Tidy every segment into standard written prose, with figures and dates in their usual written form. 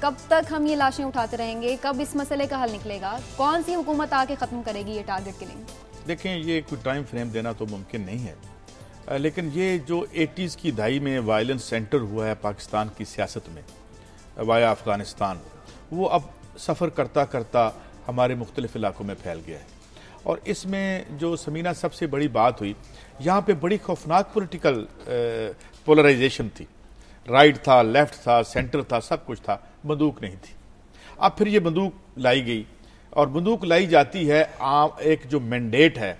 کب تک ہم یہ لاشیں اٹھاتے رہیں گے؟ کب اس مسئلے کا حل نکلے گا؟ کون سی حکومت آ کے ختم کرے گی یہ ٹارگٹ کلنگ؟ دیکھیں یہ کوئی ٹائم فریم دینا تو ممکن نہیں ہے، لیکن یہ جو 80s کی دہائی میں وائلنس سینٹر ہوا ہے پاکستان کی سیاست میں وایا افغانستان، وہ اب سفر کرتا کرتا ہمارے مختلف علاقوں میں پھیل گیا ہے. اور اس میں جو سمینہ سب سے بڑی بات ہوئی، یہاں پہ بڑی خوفناک پولیٹیکل پولرائزیشن تھی. رائٹ تھا، لیفٹ تھا، سینٹر تھا، سب کچھ تھا، بندوق نہیں تھی. اب پھر یہ بندوق لائی گئی، اور بندوق لائی جاتی ہے ایک جو مینڈیٹ ہے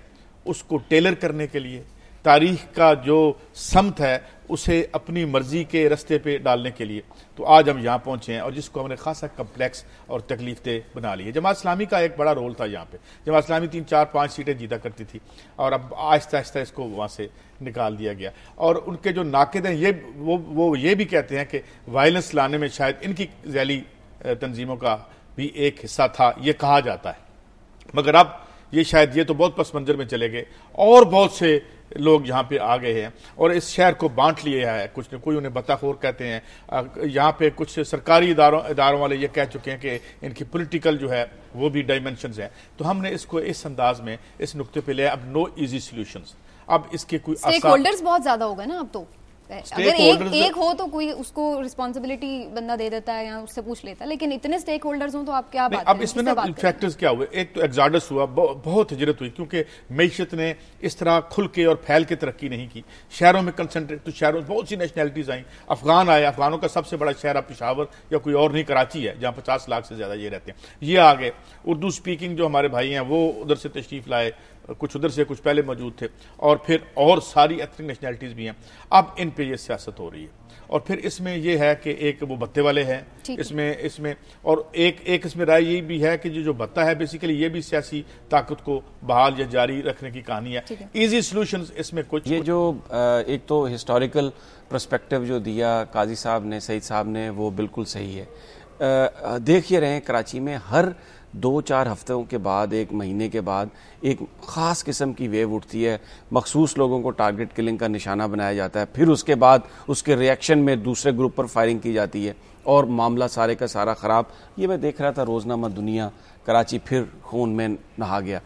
اس کو ٹیلر کرنے کے لیے، تاریخ کا جو سمت ہے اسے اپنی مرضی کے رستے پہ ڈالنے کے لیے. تو آج ہم یہاں پہنچے ہیں اور جس کو ہم نے خاصا کمپلیکس اور تکلیف دہ بنا لی ہے. جماعت اسلامی کا ایک بڑا رول تھا یہاں پہ. جماعت اسلامی 3 4 5 سیٹیں جیتا کرتی تھی، اور اب آہستہ آہستہ اس کو وہاں سے نکال دیا گیا. اور ان کے جو ناقد ہیں وہ یہ بھی کہتے ہیں کہ وائلنس لانے میں شاید ان کی ذیلی تنظیموں کا بھی ایک حصہ تھا، یہ کہا جاتا ہے. مگر اب یہ شاید یہ تو بہت پس منظر میں چلے گئے، اور بہت سے لوگ یہاں پہ آ گئے ہیں اور اس شہر کو بانٹ لیا ہے. کچھ کوئی انہیں بطاخور کہتے ہیں. یہاں پہ کچھ سرکاری اداروں والے یہ کہہ چکے ہیں کہ ان کی پولیٹیکل جو ہے وہ بھی ڈائمنشنز ہیں. تو ہم نے اس کو اس انداز میں اس نقطے پہ لیا. اب نو ایزی سولوشنز. اب اس کے کوئی اسٹیک ہولڈرز بہت زیادہ ہو گئے نا اب تو. اگر ایک ہو تو کوئی اس کو رسپانسبلٹی بندہ دے دیتا ہے یا اس سے پوچھ لیتا ہے، لیکن اتنے اسٹیک ہولڈرز ہوں تو آپ کیا بات کریں؟ اب اس میں نا فیکٹرز کیا ہوئے. ایک تو ایگزاڈس ہوا، بہت ہجرت ہوئی، کیونکہ معیشت نے اس طرح کھل کے اور پھیل کے ترقی نہیں کی. شہروں میں کنسنٹریٹ، تو شہروں میں بہت سی نیشنلٹیز آئیں. افغان آئے، افغانوں کا سب سے بڑا شہر اب پشاور یا کوئی اور نہیں کراچی ہے، جہاں 50 لاکھ سے زیادہ یہ رہتے ہیں. یہ آ گئے. اردو سپیکنگ جو ہمارے بھائی ہیں وہ ادھر سے تشریف لائے، کچھ ادھر سے، کچھ پہلے موجود تھے، اور پھر اور ساری ایتھنک نیشنلٹیز بھی ہیں. اب ان پہ یہ سیاست ہو رہی ہے. اور پھر اس میں یہ ہے کہ ایک وہ بتے والے ہیں اس میں اور ایک اس میں رائے یہ بھی ہے کہ جو بتا ہے بیسیکلی یہ بھی سیاسی طاقت کو بحال یا جاری رکھنے کی کہانی ہے. ایزی سولوشنز اس میں کچھ، یہ جو ایک تو ہسٹوریکل پرسپیکٹیو جو دیا قاضی صاحب نے، سعید صاحب نے، وہ بالکل صحیح ہے. دیکھ یہ رہے ہیں کراچی میں ہر 2-4 ہفتوں کے بعد، 1 مہینے کے بعد ایک خاص قسم کی ویو اٹھتی ہے. مخصوص لوگوں کو ٹارگٹ کلنگ کا نشانہ بنایا جاتا ہے، پھر اس کے بعد اس کے ریئیکشن میں دوسرے گروپ پر فائرنگ کی جاتی ہے اور معاملہ سارے کا سارا خراب. یہ میں دیکھ رہا تھا روزنامہ دنیا، کراچی پھر خون میں نہا گیا.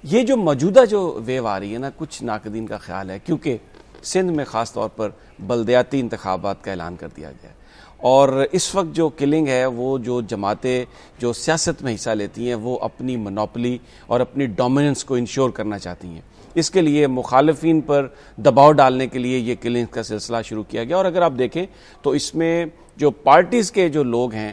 یہ جو موجودہ جو ویو آ رہی ہے نا، کچھ ناقدین کا خیال ہے کیونکہ سندھ میں خاص طور پر بلدیاتی انتخابات کا اعلان کر دیا گیا ہے، اور اس وقت جو کلنگ ہے وہ جو جماعتیں جو سیاست میں حصہ لیتی ہیں وہ اپنی منوپلی اور اپنی ڈومیننس کو انشور کرنا چاہتی ہیں. اس کے لیے مخالفین پر دباؤ ڈالنے کے لیے یہ کلنگ کا سلسلہ شروع کیا گیا. اور اگر آپ دیکھیں تو اس میں جو پارٹیز کے جو لوگ ہیں،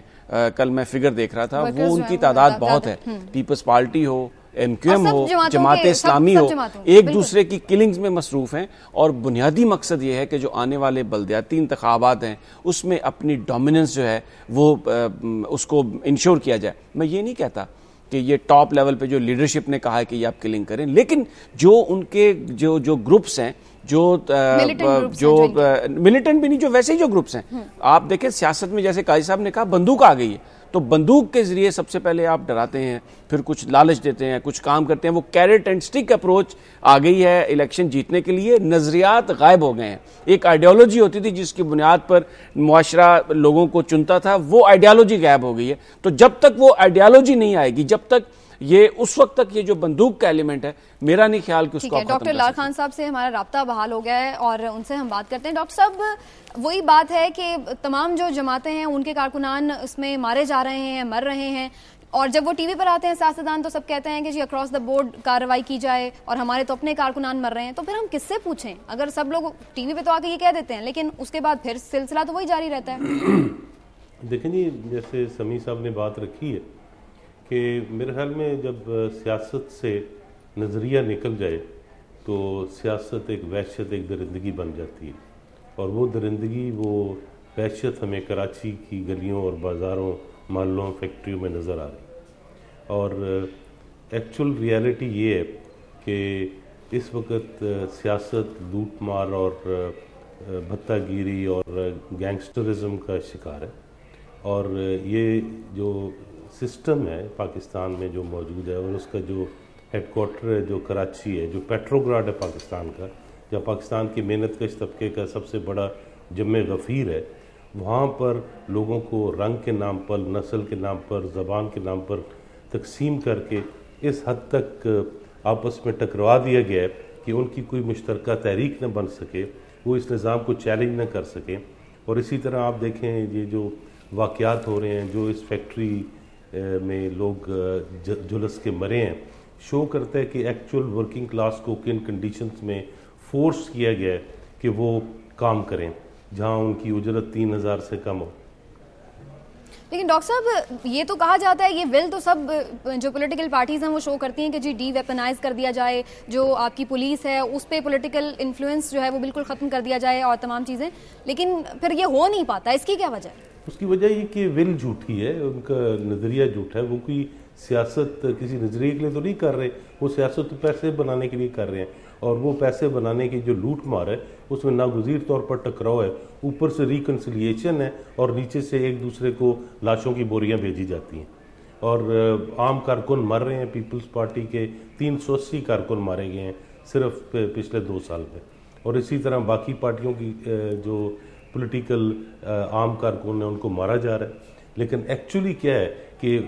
کل میں فگر دیکھ رہا تھا، وہ ان کی تعداد بہت ہے. پیپلز پارٹی ہو، ایم کیو ایم ہو، جماعت اسلامی ہو، ایک دوسرے کی کلنگز میں مصروف ہیں. اور بنیادی مقصد یہ ہے کہ جو آنے والے بلدیاتی انتخابات ہیں اس میں اپنی ڈومیننس جو ہے وہ اس کو انشور کیا جائے. میں یہ نہیں کہتا کہ یہ ٹاپ لیول پہ جو لیڈرشپ نے کہا ہے کہ یہ آپ کلنگ کریں، لیکن جو ان کے جو گروپس ہیں، جو ملیٹنٹ بھی نہیں، جو ویسے ہی جو گروپس ہیں، آپ دیکھیں سیاست میں جیسے قاضی صاحب نے کہا بندوق آ گئی ہے، تو بندوق کے ذریعے سب سے پہلے آپ ڈراتے ہیں، پھر کچھ لالچ دیتے ہیں، کچھ کام کرتے ہیں. وہ کیرٹ اینڈ سٹک اپروچ آ گئی ہے الیکشن جیتنے کے لیے. نظریات غائب ہو گئے ہیں. ایک آئیڈیالوجی ہوتی تھی جس کی بنیاد پر معاشرہ لوگوں کو چنتا تھا، وہ آئیڈیالوجی غائب ہو گئی ہے. تو جب تک وہ آئیڈیالوجی نہیں آئے گی، جب تک یہ اس وقت تک یہ جو بندوق کا ایلیمنٹ ہے، میرا نہیں خیال کہ اس کو. ڈاکٹر لال خان صاحب سے ہمارا رابطہ بحال ہو گیا ہے اور ان سے ہم بات کرتے ہیں. ڈاکٹر صاحب، وہی بات ہے کہ تمام جو جماعتیں ہیں ان کے کارکنان اس میں مارے جا رہے ہیں، مر رہے ہیں، اور جب وہ ٹی وی پر آتے ہیں سیاستدان تو سب کہتے ہیں کہ جی اکراس دا بورڈ کارروائی کی جائے، اور ہمارے تو اپنے کارکنان مر رہے ہیں. تو پھر ہم کس سے پوچھیں؟ اگر سب لوگ ٹی وی پہ تو آ کے یہ کہہ دیتے ہیں، لیکن اس کے بعد پھر سلسلہ تو وہی جاری رہتا ہے. دیکھیں جی، جیسے سمیع صاحب نے بات رکھی ہے کہ میرے خیال میں جب سیاست سے نظریہ نکل جائے تو سیاست ایک وحشت، ایک درندگی بن جاتی ہے. اور وہ درندگی، وہ وحشت ہمیں کراچی کی گلیوں اور بازاروں، محلوں، فیکٹریوں میں نظر آ رہی. اور ایکچول ریالٹی یہ ہے کہ اس وقت سیاست لوٹ مار اور بھتہ گیری اور گینگسٹرزم کا شکار ہے. اور یہ جو سسٹم ہے پاکستان میں جو موجود ہے، اور اس کا جو ہیڈ کوارٹر ہے جو کراچی ہے، جو پیٹروگراڈ ہے پاکستان کا، یا پاکستان کی محنت کش طبقے کا سب سے بڑا جمع غفیر ہے، وہاں پر لوگوں کو رنگ کے نام پر، نسل کے نام پر، زبان کے نام پر تقسیم کر کے اس حد تک آپس میں ٹکروا دیا گیا ہے کہ ان کی کوئی مشترکہ تحریک نہ بن سکے، وہ اس نظام کو چیلنج نہ کر سکیں. اور اسی طرح آپ دیکھیں یہ جو واقعات ہو رہے ہیں، جو اس فیکٹری میں لوگ جلس کے مرے ہیں، شو کرتا ہے کہ ایکچول ورکنگ کلاس کو کن کنڈیشنز میں فورس کیا گیا ہے کہ وہ کام کریں جہاں ان کی اجرت 3000 سے کم ہو. لیکن ڈاکٹر صاحب یہ تو کہا جاتا ہے، یہ ول تو سب جو پولیٹیکل پارٹیز ہیں وہ شو کرتی ہیں کہ جی ڈی ویپنائز کر دیا جائے، جو آپ کی پولیس ہے اس پہ پولیٹیکل انفلوئنس جو ہے وہ بالکل ختم کر دیا جائے اور تمام چیزیں، لیکن پھر یہ ہو نہیں پاتا. اس کی کیا وجہ ہے؟ اس کی وجہ یہ کہ ول جھوٹی ہے، ان کا نظریہ جھوٹا ہے. وہ کوئی سیاست کسی نظریے کے لیے تو نہیں کر رہے، وہ سیاست تو پیسے بنانے کے لیے کر رہے ہیں. اور وہ پیسے بنانے کی جو لوٹ مار ہے اس میں ناگزیر طور پر ٹکراؤ ہے، اوپر سے ریکنسیلیشن ہے اور نیچے سے ایک دوسرے کو لاشوں کی بوریاں بھیجی جاتی ہیں. اور عام کارکن مر رہے ہیں. پیپلز پارٹی کے 380 کارکن مارے گئے ہیں صرف پچھلے 2 سال میں. اور اسی طرح باقی پارٹیوں کی جو پولیٹیکل عام کارکن ہیں ان کو مارا جا رہا ہے. لیکن ایکچولی کیا ہے کہ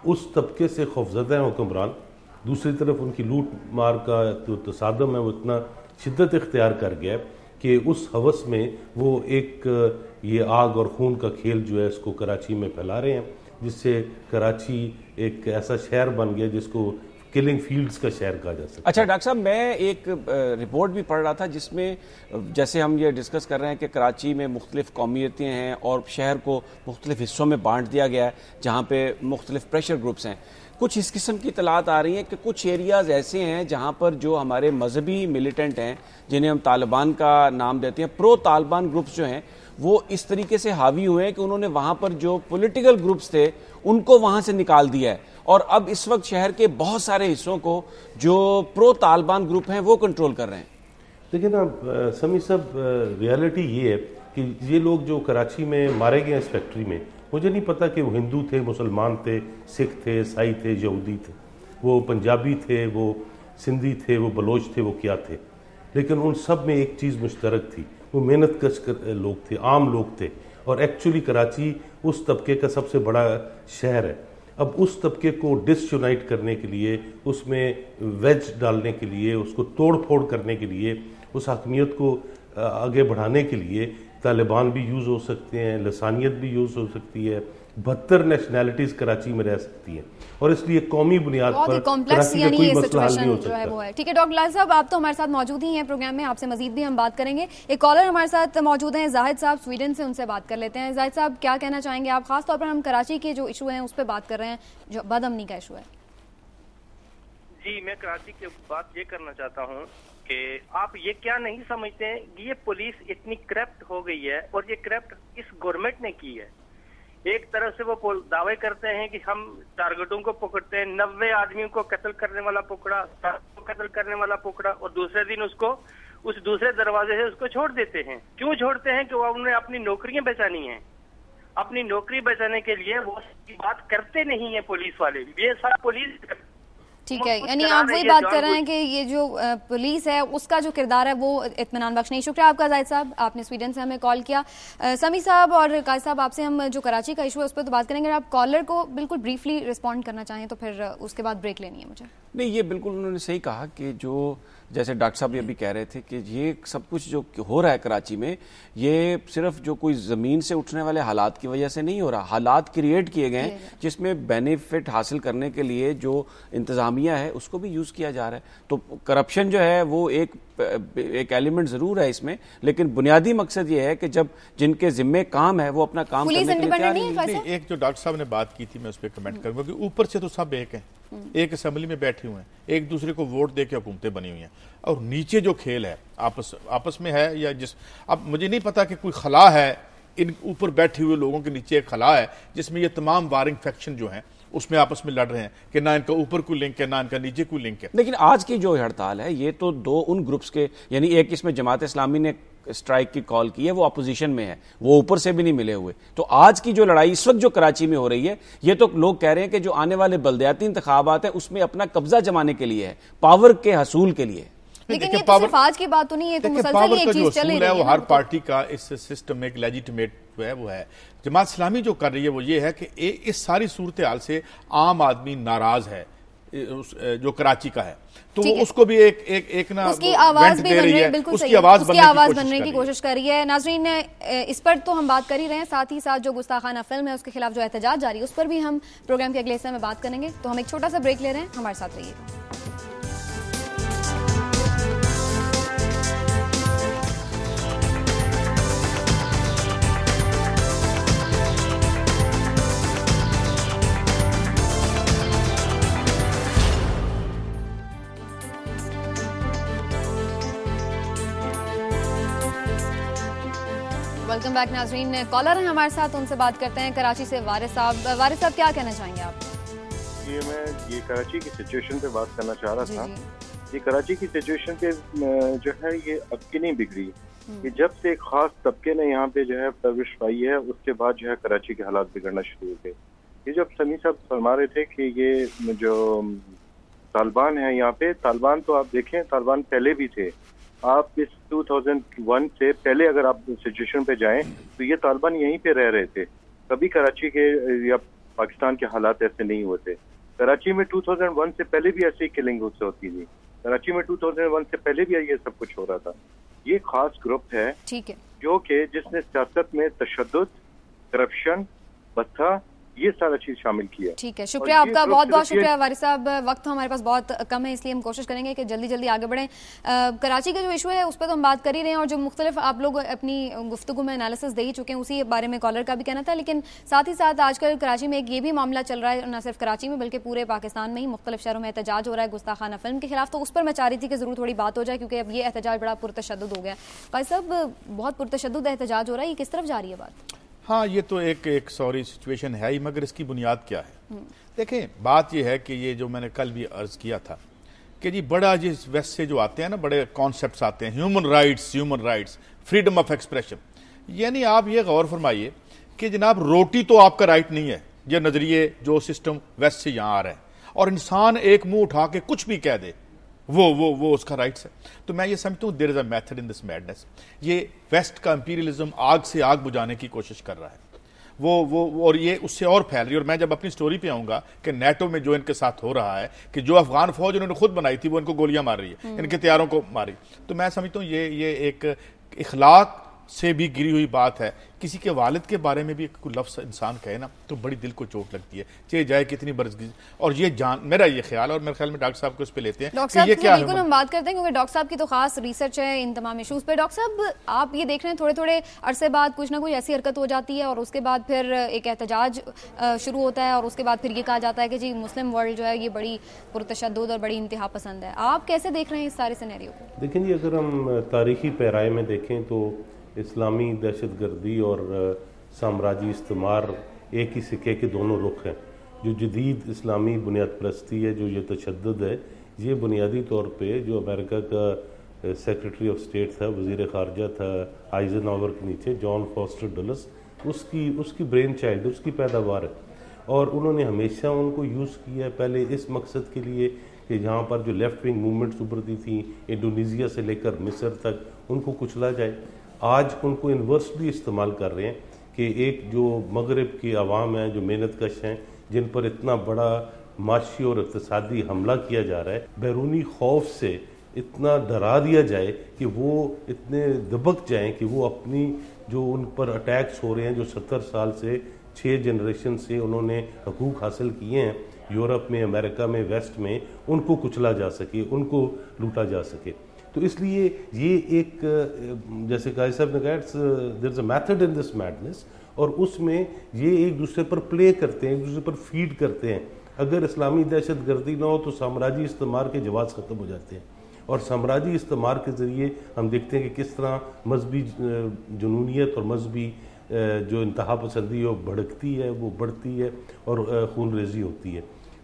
اس طبقے سے خوفزدہ ہیں حکمران، دوسری طرف ان کی لوٹ مار کا جو تصادم ہے وہ اتنا شدت اختیار کر گیا ہے کہ اس ہوس میں وہ ایک یہ آگ اور خون کا کھیل جو ہے اس کو کراچی میں پھیلا رہے ہیں، جس سے کراچی ایک ایسا شہر بن گیا جس کو کلنگ فیلڈز کا شہر کہا جا سکتا ہے. اچھا ڈاکٹر صاحب، میں ایک رپورٹ بھی پڑھ رہا تھا جس میں جیسے ہم یہ ڈسکس کر رہے ہیں کہ کراچی میں مختلف قومیتیں ہیں اور شہر کو مختلف حصوں میں بانٹ دیا گیا ہے جہاں پہ مختلف پریشر گروپس ہیں. کچھ اس قسم کی اطلاعات آ رہی ہیں کہ کچھ ایریاز ایسے ہیں جہاں پر جو ہمارے مذہبی ملیٹنٹ ہیں جنہیں ہم طالبان کا نام دیتے ہیں، پرو طالبان گروپس جو ہیں، وہ اس طریقے سے حاوی ہوئے ہیں کہ انہوں نے وہاں پر جو پولیٹیکل گروپس تھے ان کو وہاں سے نکال دیا ہے اور اب اس وقت شہر کے بہت سارے حصوں کو جو پرو طالبان گروپ ہیں وہ کنٹرول کر رہے ہیں. لیکن اب سمی صاحب ریالٹی یہ ہے کہ یہ لوگ جو کراچی میں مارے گئے اس فیکٹری میں، مجھے نہیں پتا کہ وہ ہندو تھے، مسلمان تھے، سکھ تھے، عیسائی تھے، یہودی تھے، وہ پنجابی تھے، وہ سندھی تھے، وہ بلوچ تھے، وہ کیا تھے، لیکن ان سب میں ایک چیز مشترک تھی، وہ محنت کش لوگ تھے، عام لوگ تھے. اور ایکچولی کراچی اس طبقے کا سب سے بڑا شہر ہے. اب اس طبقے کو ڈس یونائٹ کرنے کے لیے، اس میں ویج ڈالنے کے لیے، اس کو توڑ پھوڑ کرنے کے لیے، اس حاکمیت کو آگے بڑھانے کے لیے طالبان بھی یوز ہو سکتے ہیں، لسانیت بھی یوز ہو سکتی ہے. 72 نیشنلٹیز کراچی میں رہ سکتی ہیں اور اس لیے قومی بنیاد پر کراچی کا کوئی مسئلہ حل نہیں ہو سکتا. ٹھیک ہے ڈاکٹر لال صاحب، آپ تو ہمارے ساتھ موجود ہی ہیں پروگرام میں، آپ سے مزید بھی ہم بات کریں گے. ایک کالر ہمارے ساتھ موجود ہیں زاہد صاحب سویڈن سے، ان سے بات کر لیتے ہیں. زاہد صاحب کیا کہنا چاہیں گے آپ؟ خاص طور پر ہم کراچی کے جو ایشو ہیں اس پہ بات کر رہے ہیں، جو بد امنی کا ایشو ہے. جی میں کراچی کی بات یہ کرنا چاہتا ہوں کہ آپ یہ کیا نہیں سمجھتے ہیں کہ یہ پولیس اتنی کرپٹ ہو گئی ہے اور یہ کرپٹ اس گورنمنٹ نے کی ہے. ایک طرف سے وہ دعوے کرتے ہیں کہ ہم ٹارگٹوں کو پکڑتے ہیں، 90 آدمیوں کو قتل کرنے والا پکڑا، قتل کرنے والا پکڑا، اور دوسرے دن اس کو اس دوسرے دروازے سے اس کو چھوڑ دیتے ہیں. کیوں چھوڑتے ہیں؟ کہ وہ انہوں نے اپنی نوکریاں بچانی ہیں. اپنی نوکری بچانے کے لیے وہ بات کرتے نہیں ہیں پولیس والے. یہ سب پولیس ٹھیک ہے، یعنی آپ وہی بات کر رہے ہیں کہ یہ جو پولیس ہے اس کا جو کردار ہے وہ اطمینان بخش نہیں. شکریہ آپ کا زاہد صاحب، آپ نے سویڈن سے ہمیں کال کیا. سمی صاحب اور قائد صاحب، آپ سے ہم جو کراچی کا ایشو ہے اس پہ تو بات کریں گے. آپ کالر کو بالکل بریفلی رسپونڈ کرنا چاہیں تو پھر اس کے بعد بریک لینی ہے مجھے. نہیں، یہ بالکل انہوں نے صحیح کہا کہ جو جیسے ڈاکٹر صاحب یہ بھی کہہ رہے تھے کہ یہ سب کچھ جو ہو رہا ہے کراچی میں، یہ صرف جو کوئی زمین سے اٹھنے والے حالات کی وجہ سے نہیں ہو رہا. حالات کریٹ کیے گئے ہیں جس میں بینیفٹ حاصل کرنے کے لیے جو انتظامیہ ہے اس کو بھی یوز کیا جا رہا ہے. تو کرپشن جو ہے وہ ایک ایلیمنٹ ضرور ہے اس میں، لیکن بنیادی مقصد یہ ہے کہ جب جن کے ذمے کام ہے وہ اپنا کام کرنے کے لیے تیار نہیں. ایک جو ڈاکٹر صاحب نے بات کی تھی میں اس پہ کمنٹ کروں گا کہ اوپر سے تو سب ایک ہیں، ایک اسمبلی میں بیٹھے ہوئے ہیں، ایک دوسرے کو ووٹ دے کے حکومتیں بنی ہوئی ہیں، اور نیچے جو کھیل ہے آپس میں ہے یا اب مجھے نہیں پتا کہ کوئی خلا ہے ان اوپر بیٹھے ہوئے لوگوں کے نیچے ایک خلا ہے جس میں یہ تمام وارنگ فیکشن جو ہیں اس میں آپس میں لڑ رہے ہیں کہ نہ ان کا اوپر کوئی لنک ہے نہ ان کا نیچے کوئی لنک ہے. لیکن آج کی جو ہڑتال ہے یہ تو دو ان گروپس کے، یعنی ایک اس میں جماعت اسلامی نے اسٹرائک کی کال کی ہے، وہ اپوزیشن میں ہے، وہ اوپر سے بھی نہیں ملے ہوئے. تو آج کی جو لڑائی اس وقت جو کراچی میں ہو رہی ہے، یہ تو لوگ کہہ رہے ہیں کہ جو آنے والے بلدیاتی انتخابات ہیں اس میں اپنا قبضہ جمانے کے لیے ہے، پاور کے حصول کے لیے. لیکن یہ تو صرف آج کی بات تو نہیں ہے، تو مسلسل یہ چیز چل رہی ہے. وہ ہر پارٹی کا اس سسٹم میں ایک لیجیٹیمیٹ جو ہے وہ ہے جماعت اسلامی جو کر رہی ہے وہ یہ ہے کہ اس ساری صورتحال سے عام آدمی ناراض ہے جو کراچی کا ہے، تو وہ اس کو بھی ایک نا اس کی آواز بھی بن رہی ہے، بالکل صحیح، اس کی آواز بننے کی کوشش کر رہی ہے۔ ناظرین اس پر تو ہم بات کر ہی رہے ہیں، ساتھ ہی ساتھ جو گستاخانہ فلم ہے اس کے خلاف جو احتجاج جاری ہے اس پر بھی ہم پروگرام کے اگلے حصے میں بات کریں گے، تو ہم ایک چھوٹا سا بریک لے رہے ہیں، ہمارے ساتھ رہیے گا۔ ویلکم بیک ناظرین، کالر ہیں ہمارے ساتھ، ان سے بات کرتے ہیں۔ کراچی سے وارث صاحب کیا کہنا چاہیں گے آپ؟ میں کراچی کی سچویشن پہ بات کرنا چاہ رہا تھا۔ یہ کراچی کی سچویشن پہ جو ہے یہ اب کی نہیں بگڑی، کہ جب سے ایک خاص طبقے نے یہاں پہ جو ہے پرورش پائی ہے اس کے بعد جو ہے کراچی کے حالات بگڑنا شروع ہو گئے۔ یہ جب سمیع صاحب فرما رہے تھے کہ یہ جو طالبان ہیں یہاں پہ، طالبان تو آپ دیکھیں طالبان پہلے بھی تھے، آپ اس 2001 سے پہلے اگر آپ سچویشن پہ جائیں تو یہ طالبان یہیں پہ رہ رہے تھے، کبھی کراچی کے یا پاکستان کے حالات ایسے نہیں ہوتے۔ کراچی میں 2001 سے پہلے بھی ایسی کلنگ ہوتی تھی، کراچی میں 2001 سے پہلے بھی یہ سب کچھ ہو رہا تھا۔ یہ خاص گروپ ہے جو کہ جس نے سیاست میں تشدد، کرپشن، بتھا، یہ سارا چیز شامل کیا۔ ٹھیک ہے، شکریہ آپ کا، بہت بہت شکریہ وارث صاحب۔ وقت ہمارے پاس بہت کم ہے، اس لیے ہم کوشش کریں گے کہ جلدی آگے بڑھیں۔ کراچی کا جو ایشو ہے اس پہ تو ہم بات کر ہی رہے ہیں، اور جو مختلف آپ لوگ اپنی گفتگو میں انالیسس دے ہی چکے ہیں، اسی بارے میں کالر کا بھی کہنا تھا۔ لیکن ساتھ ہی ساتھ آج کل کراچی میں ایک یہ بھی معاملہ چل رہا ہے، نہ صرف کراچی میں بلکہ پورے پاکستان میں ہی مختلف شہروں میں احتجاج ہو رہا ہے گستاخانہ فلم کے خلاف، تو اس پر میں چاہ رہی تھی کہ ضرور تھوڑی بات ہو جائے، کیونکہ اب یہ احتجاج بڑا پرتشدد ہو گیا۔ قاضی صاحب، بہت پرتشدد احتجاج ہو رہا ہے، یہ کس طرف جا رہی ہے بات؟ ہاں، یہ تو ایک سوری سچویشن ہے ہی، مگر اس کی بنیاد کیا ہے؟ دیکھیں، بات یہ ہے کہ یہ جو میں نے کل بھی عرض کیا تھا کہ جی بڑا جس ویسٹ سے جو آتے ہیں نا، بڑے کانسیپٹس آتے ہیں، human rights, freedom of expression, یعنی آپ یہ غور فرمائیے کہ جناب روٹی تو آپ کا رائٹ نہیں ہے، یہ نظریے جو سسٹم ویسٹ سے یہاں آ رہا ہے، اور انسان ایک منہ اٹھا کے کچھ بھی کہہ دے وہ اس کا رائٹس ہے۔ تو میں یہ سمجھتا ہوں there is a method in this madness. یہ ویسٹ کا امپیریلزم آگ سے آگ بجھانے کی کوشش کر رہا ہے، وہ اور یہ اس سے اور پھیل رہی ہے۔ اور میں جب اپنی سٹوری پہ آؤں گا کہ نیٹو میں جو ان کے ساتھ ہو رہا ہے، کہ جو افغان فوج انہوں نے خود بنائی تھی وہ ان کو گولیاں مار رہی ہے، ان کے طیاروں کو ماری، تو میں سمجھتا ہوں یہ ایک اخلاق سے بھی گری ہوئی بات ہے۔ کسی کے والد کے بارے میں بھی کوئی لفظ انسان کہے نا تو بڑی دل کو چوٹ لگتی ہے، چاہے جائے کتنی برسگی، اور یہ میرا یہ خیال، اور میرے خیال میں ڈاکٹر صاحب کو اس پہ لیتے ہیں کہ یہ کیا ہے۔ بالکل ہم بات کرتے ہیں کیونکہ ڈاکٹر صاحب کی تو خاص ریسرچ ہے ان تمام ایشوز پہ۔ ڈاکٹر صاحب، آپ یہ دیکھ رہے ہیں تھوڑے عرصے بعد کچھ نہ کوئی ایسی حرکت ہو جاتی ہے اور اس کے بعد پھر ایک احتجاج شروع ہوتا ہے، اور اس کے بعد پھر یہ کہا جاتا ہے کہ جی مسلم ورلڈ جو ہے یہ بڑی پرتشدد اور بڑی انتہا پسند ہے۔ آپ کیسے دیکھ رہے ہیں اس سارے سینیریو کو؟ دیکھیں جی، اگر ہم تاریخی پیرائے میں دیکھیں تو اسلامی دہشت گردی اور سامراجی استعمار ایک ہی سکے کے دونوں رخ ہیں۔ جو جدید اسلامی بنیاد پرستی ہے، جو یہ تشدد ہے، یہ بنیادی طور پہ جو امریکہ کا سیکرٹری آف اسٹیٹ تھا، وزیر خارجہ تھا آئزن ہاور کے نیچے، جان فاسٹر ڈلس، اس کی برین چائلڈ، اس کی پیداوار ہے، اور انہوں نے ہمیشہ ان کو یوز کیا ہے پہلے اس مقصد کے لیے کہ جہاں پر جو لیفٹ ونگ موومنٹس ابھرتی تھیں انڈونیزیا سے لے کر مصر تک، ان کو کچلا جائے۔ آج ان کو انورسلی استعمال کر رہے ہیں کہ ایک جو مغرب کی عوام ہیں جو محنت کش ہیں، جن پر اتنا بڑا معاشی اور اقتصادی حملہ کیا جا رہا ہے، بیرونی خوف سے اتنا ڈرا دیا جائے کہ وہ اتنے دبک جائیں کہ وہ اپنی جو ان پر اٹیکس ہو رہے ہیں، جو 70 سال سے 6 جنریشن سے انہوں نے حقوق حاصل کیے ہیں یورپ میں، امریکہ میں، ویسٹ میں، ان کو کچلا جا سکے، ان کو لوٹا جا سکے۔ تو اس لیے یہ ایک، جیسے قاضی صاحب نے کہا، دیر is a method in this madness, اور اس میں یہ ایک دوسرے پر پلے کرتے ہیں، ایک دوسرے پر فیڈ کرتے ہیں۔ اگر اسلامی دہشت گردی نہ ہو تو سامراجی استعمار کے جواز ختم ہو جاتے ہیں، اور سامراجی استعمار کے ذریعے ہم دیکھتے ہیں کہ کس طرح مذہبی جنونیت اور مذہبی جو انتہا پسندی ہے وہ بھڑکتی ہے، وہ بڑھتی ہے، اور خون ریزی ہوتی ہے۔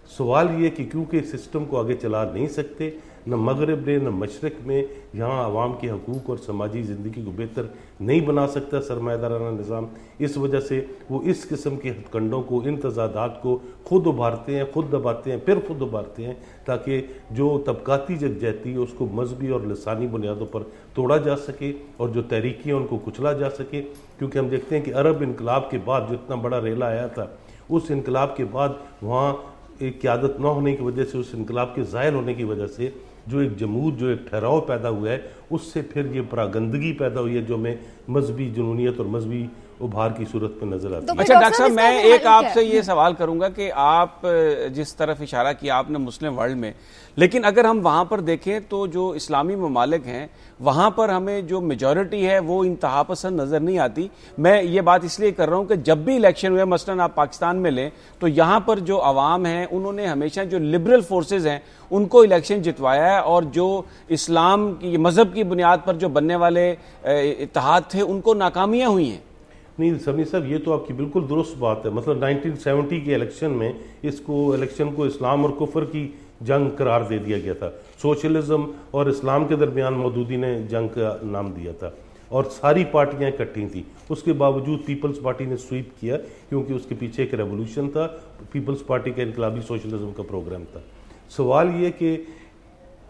سوال یہ کہ کیونکہ اس سسٹم کو آگے چلا نہیں سکتے، نہ مغرب نے نہ مشرق میں یہاں عوام کے حقوق اور سماجی زندگی کو بہتر نہیں بنا سکتا سرمایہ دارانہ نظام، اس وجہ سے وہ اس قسم کے ہتھ کنڈوں کو، ان تضادات کو خود ابھارتے ہیں، خود دباتے ہیں، پھر خود ابھارتے ہیں، تاکہ جو طبقاتی یکجہتی ہے اس کو مذہبی اور لسانی بنیادوں پر توڑا جا سکے، اور جو تحریکی ہیں ان کو کچلا جا سکے. کیونکہ ہم دیکھتے ہیں کہ عرب انقلاب کے بعد جو اتنا بڑا ریلا آیا تھا، اس انقلاب کے بعد وہاں ایک قیادت نہ ہونے کی وجہ سے، اس انقلاب کے زائل ہونے کی وجہ سے جو ایک جمود، جو ایک ٹھہراؤ پیدا ہوا ہے، اس سے پھر یہ پراگندگی پیدا ہوئی ہے جو ہمیں مذہبی جنونیت اور مذہبی ابھار کی صورت میں نظر آتی ہے. اچھا ڈاکٹر صاحب، میں ایک آپ سے یہ سوال کروں گا کہ آپ جس طرف اشارہ کیا آپ نے مسلم ورلڈ میں، لیکن اگر ہم وہاں پر دیکھیں تو جو اسلامی ممالک ہیں وہاں پر ہمیں جو میجورٹی ہے وہ انتہا پسند نظر نہیں آتی. میں یہ بات اس لیے کر رہا ہوں کہ جب بھی الیکشن ہوئے، مثلاً آپ پاکستان میں لیں تو یہاں پر جو عوام ہیں انہوں نے ہمیشہ جو لبرل فورسز ہیں ان کو الیکشن جتوایا ہے، اور جو اسلام کی مذہب کی بنیاد پر جو بننے والے اتحاد تھے ان کو ناکامیاں ہوئی ہیں. نہیں سمیع صاحب، یہ تو آپ کی بالکل درست بات ہے. مطلب 1970 کے الیکشن میں الیکشن کو اسلام اور کفر کی جنگ قرار دے دیا گیا تھا. سوشلزم اور اسلام کے درمیان مودودی نے جنگ کا نام دیا تھا، اور ساری پارٹیاں اکٹھی تھیں. اس کے باوجود پیپلز پارٹی نے سویپ کیا، کیونکہ اس کے پیچھے ایک ریولوشن تھا. پیپلز پارٹی کا انقلابی سوشلزم کا پروگرام تھا. سوال یہ کہ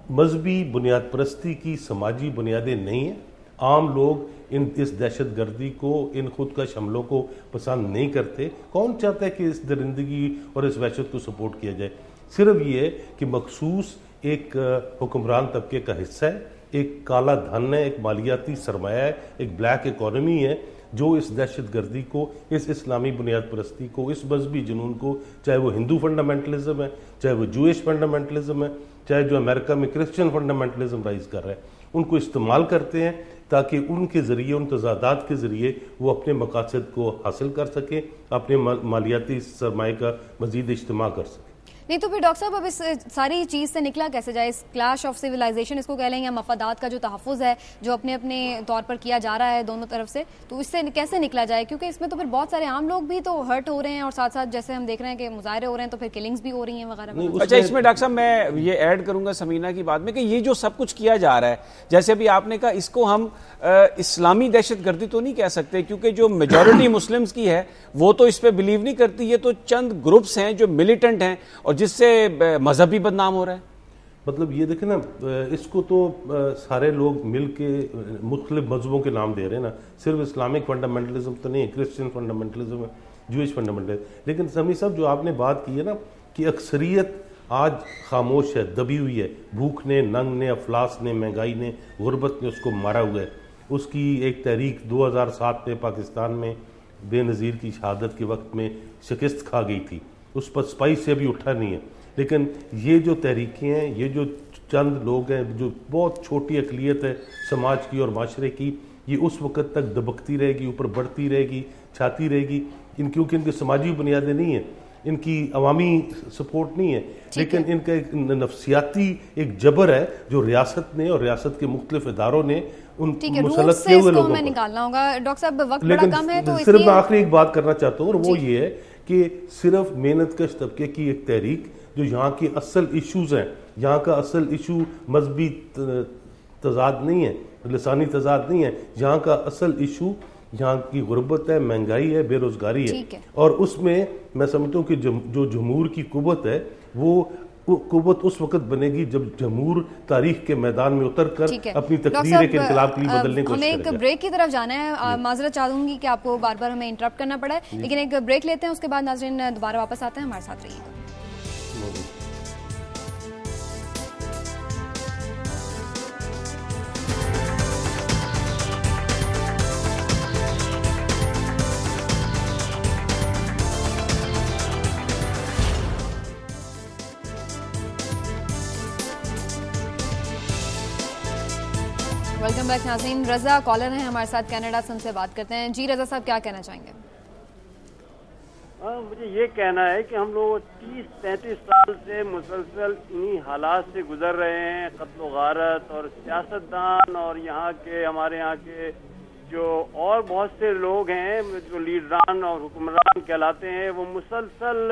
مذہبی بنیاد پرستی کی سماجی بنیادیں نہیں ہیں. عام لوگ اس دہشت گردی کو، ان خودکش حملوں کو پسند نہیں کرتے. کون چاہتا ہے کہ اس درندگی اور اس وحشت کو سپورٹ کیا جائے؟ صرف یہ ہے کہ مخصوص ایک حکمران طبقے کا حصہ ہے، ایک کالا دھن ہے، ایک مالیاتی سرمایہ ہے، ایک بلیک اکانومی ہے جو اس دہشت گردی کو، اس اسلامی بنیاد پرستی کو، اس مذہبی جنون کو، چاہے وہ ہندو فنڈامنٹلزم ہے، چاہے وہ جوئش فنڈامنٹلزم ہے، چاہے جو امریکہ میں کرسچن فنڈامنٹلزم رائز کر رہا ہے، ان کو استعمال کرتے ہیں تاکہ ان کے ذریعے، ان تضادات کے ذریعے وہ اپنے مقاصد کو حاصل کر سکیں، اپنے مالیاتی سرمایہ کا مزید اجتماع کر سکیں. نہیں تو پھر ڈاکٹر صاحب اب اس ساری چیز سے نکلا کیسے جائے؟ اس کلیش آف سویلائزیشن اس کو کہہ لیں، یا مفادات کا جو تحفظ ہے جو اپنے اپنے طور پر کیا جا رہا ہے دونوں طرف سے، تو اس سے کیسے نکلا جائے؟ کیونکہ اس میں تو پھر بہت سارے عام لوگ بھی تو ہرٹ ہو رہے ہیں، اور ساتھ ساتھ جیسے ہم دیکھ رہے ہیں کہ مظاہرے ہو رہے ہیں تو پھر کلنگز بھی ہو رہی ہیں وغیرہ. اچھا، اس میں ڈاکٹر صاحب میں یہ ایڈ کروں گا سمینہ کی بات میں کہ یہ جو سب کچھ کیا جا رہا ہے، جیسے ابھی آپ نے کہا، اس کو ہم اسلامی دہشت گردی تو نہیں کہہ سکتے، کیونکہ جو میجورٹی مسلمز کی ہے وہ تو اس پہ بلیو نہیں کرتی. یہ تو چند گروپس ہیں جو ملیٹنٹ ہیں اور جس سے مذہب بھی بدنام ہو رہا ہے. مطلب یہ دیکھیں نا، اس کو تو سارے لوگ مل کے مختلف مذہبوں کے نام دے رہے ہیں نا. صرف اسلامک فنڈامنٹلزم تو نہیں، کرسچن فنڈامنٹلزم ہے، جوئش فنڈامنٹلزم. لیکن سمیع صاحب جو آپ نے بات کی ہے نا کہ اکثریت آج خاموش ہے، دبی ہوئی ہے. بھوک نے، ننگ نے، افلاس نے، مہنگائی نے، غربت نے اس کو مارا ہوا ہے. اس کی ایک تحریک 2007 میں پاکستان میں بے نظیر کی شہادت کے وقت میں شکست کھا گئی تھی. اس پر سپاہی سے ابھی اٹھا نہیں ہے. لیکن یہ جو تحریکیں ہیں، یہ جو چند لوگ ہیں، جو بہت چھوٹی اقلیت ہے سماج کی اور معاشرے کی، یہ اس وقت تک دبکتی رہے گی، اوپر بڑھتی رہے گی، چھاتی رہے گی. کیونکہ ان کی سماجی بنیادیں نہیں ہیں، ان کی عوامی سپورٹ نہیں ہے، لیکن ان کا ایک نفسیاتی ایک جبر ہے جو ریاست نے اور ریاست کے مختلف اداروں نے ان مسلط کیے ہوئے لوگوں پر. نکالنا ہوگا ڈاکٹر صاحب، وقت بڑا کم ہے تو صرف میں آخری ایک بات کرنا چاہتا ہوں، اور وہ یہ ہے کہ صرف محنت کش طبقے کی ایک تحریک جو یہاں کی اصل ایشوز ہیں، یہاں کا اصل ایشو مذہبی تضاد نہیں ہے، لسانی تضاد نہیں ہے. یہاں کا اصل ایشو یہاں کی غربت ہے، مہنگائی ہے، بے روزگاری ہے. اور اس میں میں سمجھتا ہوں کہ جو جمہور کی قوت ہے وہ قوت اس وقت بنے گی جب جمہور تاریخ کے میدان میں اتر کر اپنی تقدیر ایک انقلاب کے لیے بدلنے کی کوشش کرے گا. ہمیں ایک بریک کی طرف جانا ہے. معذرت چاہوں گی کہ آپ کو بار بار ہمیں انٹرپٹ کرنا پڑا ہے، لیکن ایک بریک لیتے ہیں، اس کے بعد ناظرین دوبارہ واپس آتے ہیں. ہمارے ساتھ رہیے گا. ویلکم بیک ناظرین. رضا کالر ہیں ہمارے ساتھ کینیڈا سے، ان سے بات کرتے ہیں. جی رضا صاحب، کیا کہنا چاہیں گے؟ مجھے یہ کہنا ہے کہ ہم لوگ 30-35 سال سے مسلسل انہی حالات سے گزر رہے ہیں. قتل و غارت اور سیاستدان اور یہاں کے، ہمارے یہاں کے جو اور بہت سے لوگ ہیں جو لیڈران اور حکمران کہلاتے ہیں، وہ مسلسل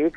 1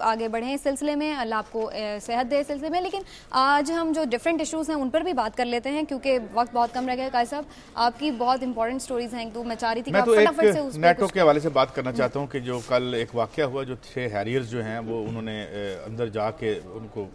آگے بڑھیں اس سلسلے میں. اللہ آپ کو صحت دے اس سلسلے میں. لیکن آج ہم جو ڈفرینٹ ایشوز ہیں ان پر بھی بات کر لیتے ہیں کیونکہ وقت بہت کم رہ گیا. قائد صاحب آپ کی بہت امپورٹنٹ سٹوریز ہیں, تو میں چاہ رہی تھی کہ آپ فٹافٹ سے اس نیٹو کے حوالے سے بات کرنا چاہتا ہوں کہ جو کل ایک واقعہ ہوا, جو 6 ہیریئرز جو ہیں وہ انہوں نے اندر جا کے ان کو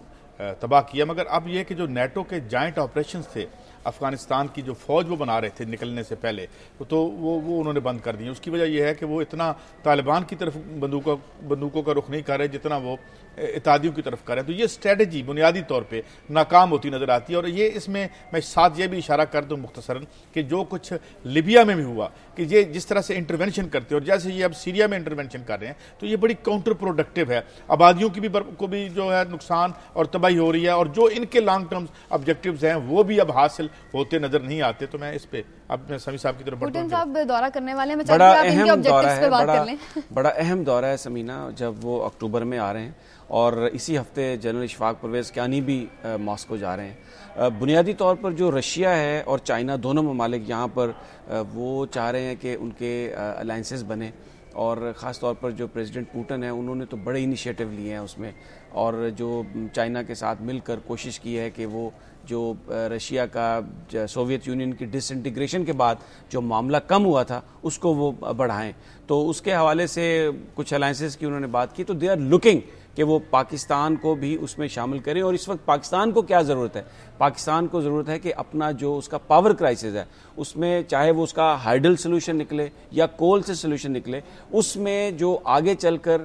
تباہ کیا. مگر اب یہ کہ جو نیٹو کے جائنٹ آپریشنز تھے افغانستان کی جو فوج وہ بنا رہے تھے نکلنے سے پہلے, تو وہ انہوں نے بند کر دی. اس کی وجہ یہ ہے کہ وہ اتنا طالبان کی طرف بندوقوں کا رخ نہیں کر رہے جتنا وہ اتحادیوں کی طرف کر رہے ہیں. تو یہ اسٹریٹجی بنیادی طور پہ ناکام ہوتی نظر آتی ہے. اور یہ اس میں ساتھ یہ بھی اشارہ کر دوں مختصراً کہ جو کچھ لیبیا میں بھی ہوا کہ یہ جس طرح سے انٹرونشن کرتے ہیں اور جیسے یہ اب سیریا میں انٹرونشن کر رہے ہیں, تو یہ بڑی کاؤنٹر پروڈکٹیو ہے. آبادیوں کی کو بھی جو ہے نقصان اور تباہی ہو رہی ہے, اور جو ان کے لانگ ٹرم آبجیکٹیوز ہیں وہ بھی اب حاصل ہوتے نظر نہیں آتے. تو میں اس پہ اب سمی صاحب کی طرف بڑھتا ہوں. صاحب دورہ کرنے والے ہیں, میں چاہتا ہوں آپ ان کے آبجیکٹیوز پہ بات کر لیں. بڑا اہم دورہ ہے سمینہ, جب وہ اکتوبر میں آ رہے ہیں اور اسی ہفتے جنرل اشفاق پرویز کیانی بھی ماسکو جا رہے ہیں. بنیادی طور پر جو رشیا ہے اور چائنا دونوں ممالک یہاں پر وہ چاہ رہے ہیں کہ ان کے الائنسز بنے, اور خاص طور پر جو پریزیڈنٹ پوٹن ہے انہوں نے تو بڑے انیشیٹو لیے ہیں اس میں, اور جو چائنا کے ساتھ مل کر کوشش کی ہے کہ وہ جو رشیا کا سوویت یونین کی ڈس انٹیگریشن کے بعد جو معاملہ کم ہوا تھا اس کو وہ بڑھائیں. تو اس کے حوالے سے کچھ الائنسز کی انہوں نے بات کی. تو دے آر لکنگ کہ وہ پاکستان کو بھی اس میں شامل کریں. اور اس وقت پاکستان کو کیا ضرورت ہے؟ پاکستان کو ضرورت ہے کہ اپنا جو اس کا پاور کرائسس ہے اس میں, چاہے وہ اس کا ہائیڈل سلوشن نکلے یا کول سے سلوشن نکلے, اس میں جو آگے چل کر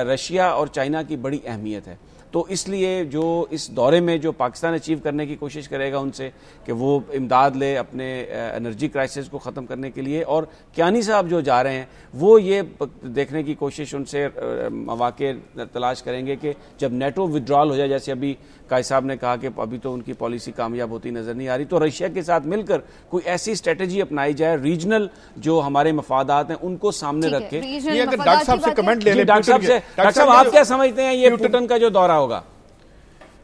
رشیا اور چائنا کی بڑی اہمیت ہے. تو اس لیے جو اس دورے میں جو پاکستان اچیو کرنے کی کوشش کرے گا ان سے کہ وہ امداد لے اپنے انرجی کرائسس کو ختم کرنے کے لیے, اور کیانی صاحب جو جا رہے ہیں وہ یہ دیکھنے کی کوشش ان سے مواقع تلاش کریں گے کہ جب نیٹو ودرال ہو جائے, جیسے ابھی قائد صاحب نے کہا کہ ابھی تو ان کی پالیسی کامیاب ہوتی نظر نہیں آ رہی, تو رشیا کے ساتھ مل کر کوئی ایسی اسٹریٹجی اپنائی جائے, ریجنل جو ہمارے مفادات ہیں ان کو سامنے رکھ کے. ڈاکٹر صاحب سے کمنٹ لے لیں. ڈاکٹر صاحب آپ کیا سمجھتے ہیں یہ پوٹن کا جو دورہ ہوگا؟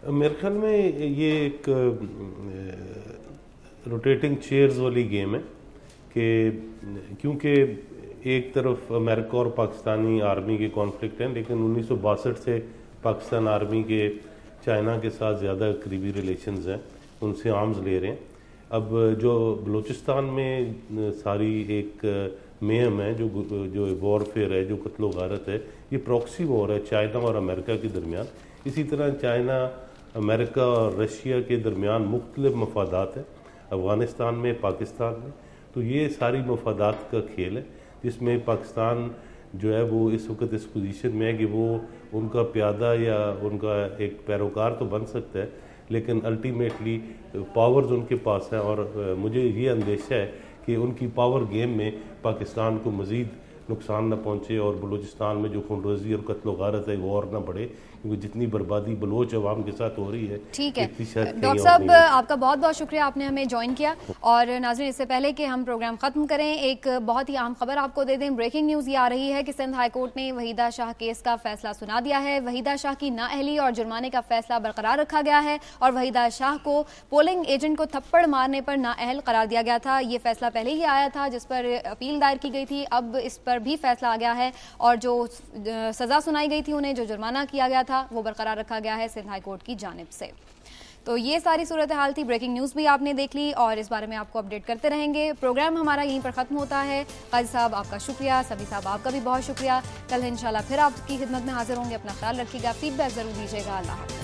میرے خیال میں یہ ایک روٹیٹنگ چیئرز والی گیم ہے کہ کیونکہ ایک طرف امریکہ اور پاکستانی آرمی کے کانفلکٹ ہیں, لیکن 1962 سے پاکستان آرمی کے چائنا کے ساتھ زیادہ قریبی ریلیشنز ہیں, ان سے آرمز لے رہے ہیں. اب جو بلوچستان میں ساری ایک مہم ہے, جو وارفیئر ہے, جو قتل و غارت ہے, یہ پروکسی وار ہے چائنا اور امریکہ کے درمیان. اسی طرح چائنا, امریکہ اور رشیا کے درمیان مختلف مفادات ہیں, افغانستان میں, پاکستان میں. تو یہ ساری مفادات کا کھیل ہے جس میں پاکستان جو ہے وہ اس وقت اس پوزیشن میں ہے کہ وہ ان کا پیادہ یا ان کا ایک پیروکار تو بن سکتا ہے, لیکن الٹیمیٹلی پاورز ان کے پاس ہیں. اور مجھے یہ اندیشہ ہے کہ ان کی پاور گیم میں پاکستان کو مزید نقصان نہ پہنچے اور بلوچستان میں جو خون ریزی اور قتل و غارت ہے وہ اور نہ بڑھے, کیونکہ جتنی بربادی بلوچ عوام کے ساتھ ہو رہی ہے. ٹھیک ہے ڈاکٹر صاحب, آپ کا بہت بہت شکریہ, آپ نے ہمیں جوائن کیا. اور ناظرین, اس سے پہلے کہ ہم پروگرام ختم کریں ایک بہت ہی اہم خبر آپ کو دے دیں. بریکنگ نیوز یہ آ رہی ہے کہ سندھ ہائی کورٹ نے وحیدہ شاہ کیس کا فیصلہ سنا دیا ہے. وحیدہ شاہ کی نااہلی اور جرمانے کا فیصلہ برقرار رکھا گیا ہے, اور وحیدہ شاہ کو پولنگ ایجنٹ کو تھپڑ مارنے پر نااہل قرار دیا گیا تھا. یہ فیصلہ پہلے ہی آیا تھا جس پر اپیل دائر کی گئی تھی, اب اس پر بھی فیصلہ آ گیا ہے, اور جو سزا سنائی گئی تھی انہیں, جو جرمانہ کیا گیا تھا, وہ برقرار رکھا گیا ہے سندھ ہائی کورٹ کی جانب سے. تو یہ ساری صورتحال تھی. بریکنگ نیوز بھی آپ نے دیکھ لی اور اس بارے میں آپ کو اپڈیٹ کرتے رہیں گے. پروگرام ہمارا یہیں پر ختم ہوتا ہے. قاضی صاحب آپ کا شکریہ, سبھی صاحب آپ کا بھی بہت شکریہ. کل انشاءاللہ پھر آپ کی خدمت میں حاضر ہوں گے. اپنا خیال رکھیے گا, فیڈ بیک ضرور دیجیے گا. اللہ حافظ.